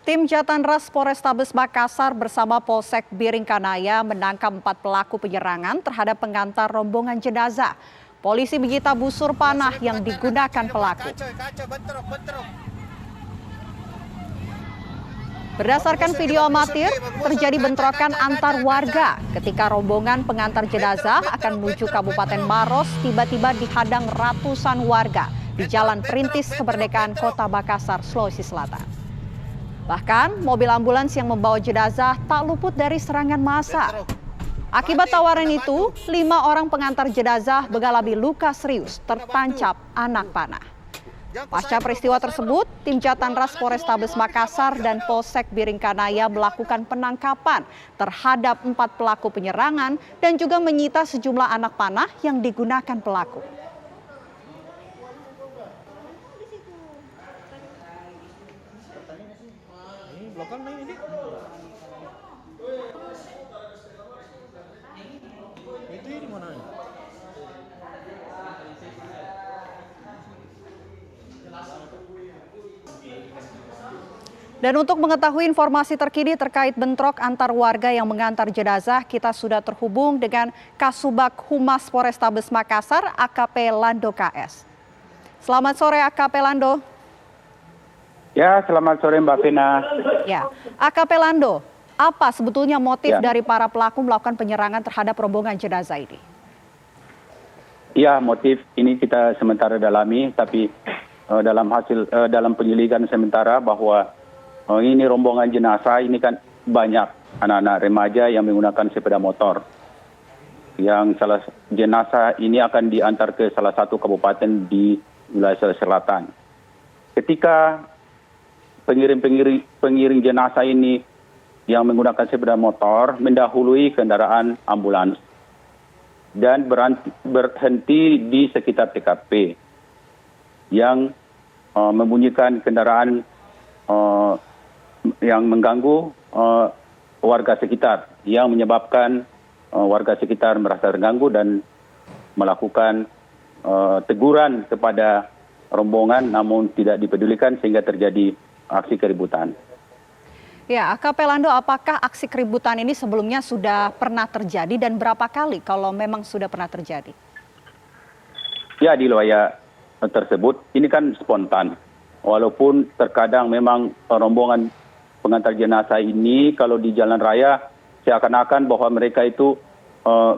Tim Jatanras Polrestabes Makassar bersama Polsek Biringkanaya menangkap 4 pelaku penyerangan terhadap pengantar rombongan jenazah. Polisi menyita busur panah yang digunakan pelaku. Berdasarkan video amatir, terjadi bentrokan antar warga ketika rombongan pengantar jenazah akan menuju Kabupaten Maros tiba-tiba dihadang ratusan warga di Jalan Perintis Kemerdekaan Kota Makassar, Sulawesi Selatan. Bahkan mobil ambulans yang membawa jenazah tak luput dari serangan massa. Akibat tawaran itu, 5 orang pengantar jenazah mengalami luka serius tertancap anak panah. Pasca peristiwa tersebut, tim Jatanras Polrestabes Makassar dan Polsek Biringkanaya melakukan penangkapan terhadap 4 pelaku penyerangan dan juga menyita sejumlah anak panah yang digunakan pelaku. Dan untuk mengetahui informasi terkini terkait bentrok antar warga yang mengantar jenazah, kita sudah terhubung dengan Kasubag Humas Polrestabes Makassar, AKP Lando KS. Selamat sore AKP Lando. Ya, selamat sore Mbak Vina. Ya, AKP Lando, apa sebetulnya motif dari para pelaku melakukan penyerangan terhadap rombongan jenazah ini? Ya, motif ini kita sementara dalami, tapi dalam penyelidikan sementara bahwa ini rombongan jenazah ini kan banyak anak-anak remaja yang menggunakan sepeda motor. Yang jenazah ini akan diantar ke salah satu kabupaten di wilayah Sulawesi Selatan. Ketika pengiring jenazah ini yang menggunakan sepeda motor mendahului kendaraan ambulans dan berhenti di sekitar TKP yang membunyikan kendaraan yang mengganggu warga sekitar, yang menyebabkan warga sekitar merasa terganggu dan melakukan teguran kepada rombongan namun tidak dipedulikan sehingga terjadi aksi keributan. Ya, AKP Lando, apakah aksi keributan ini sebelumnya sudah pernah terjadi dan berapa kali kalau memang sudah pernah terjadi? Ya, di wilayah tersebut ini kan spontan. Walaupun terkadang memang rombongan pengantar jenazah ini kalau di jalan raya seakan-akan bahwa mereka itu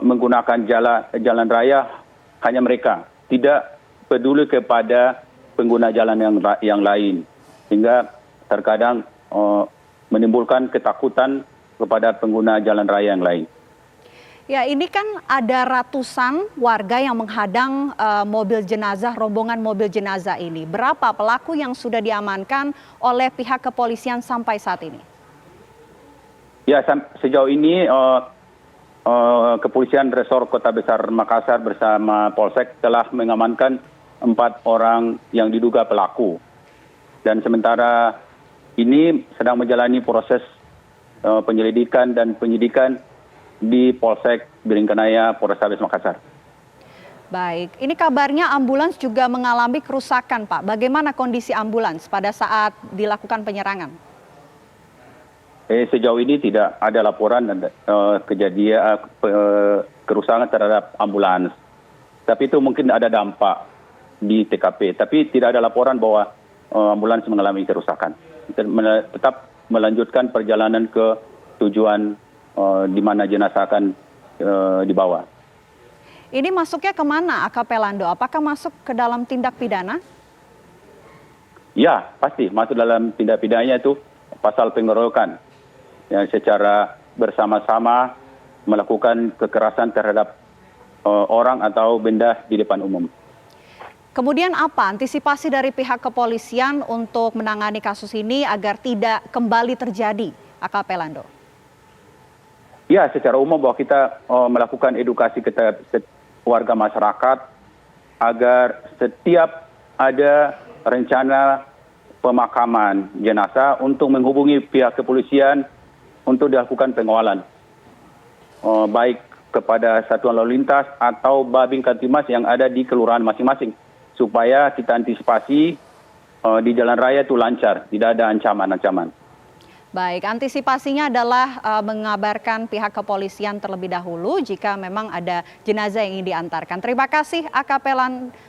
menggunakan jalan raya hanya mereka, tidak peduli kepada pengguna jalan yang lain, sehingga terkadang menimbulkan ketakutan kepada pengguna jalan raya yang lain. Ya, ini kan ada ratusan warga yang menghadang mobil jenazah, rombongan mobil jenazah ini. Berapa pelaku yang sudah diamankan oleh pihak kepolisian sampai saat ini? Ya, sejauh ini Kepolisian Resor Kota Besar Makassar bersama Polsek telah mengamankan 4 orang yang diduga pelaku. Dan sementara ini sedang menjalani proses penyelidikan dan penyidikan di Polsek Biringkanaya, Polrestabes Makassar. Baik, ini kabarnya ambulans juga mengalami kerusakan, Pak. Bagaimana kondisi ambulans pada saat dilakukan penyerangan? Sejauh ini tidak ada laporan kejadian kerusakan terhadap ambulans. Tapi itu mungkin ada dampak di TKP. Tapi tidak ada laporan bahwa ambulans mengalami kerusakan. Tetap melanjutkan perjalanan ke tujuan di mana jenazah akan dibawa. Ini masuknya kemana AKP Lando? Apakah masuk ke dalam tindak pidana? Ya, pasti masuk dalam tindak pidananya itu pasal pengeroyokan yang secara bersama-sama melakukan kekerasan terhadap orang atau benda di depan umum. Kemudian apa antisipasi dari pihak kepolisian untuk menangani kasus ini agar tidak kembali terjadi, AKP Lando? Ya, secara umum bahwa kita melakukan edukasi ke warga masyarakat agar setiap ada rencana pemakaman jenazah untuk menghubungi pihak kepolisian untuk dilakukan pengawalan. Baik kepada satuan lalu lintas atau Babin Kamtibmas yang ada di kelurahan masing-masing. Supaya kita antisipasi di jalan raya itu lancar, tidak ada ancaman-ancaman. Baik, antisipasinya adalah mengabarkan pihak kepolisian terlebih dahulu jika memang ada jenazah yang ingin diantarkan. Terima kasih AKP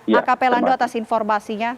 Ya, Lando terima kasih. atas informasinya.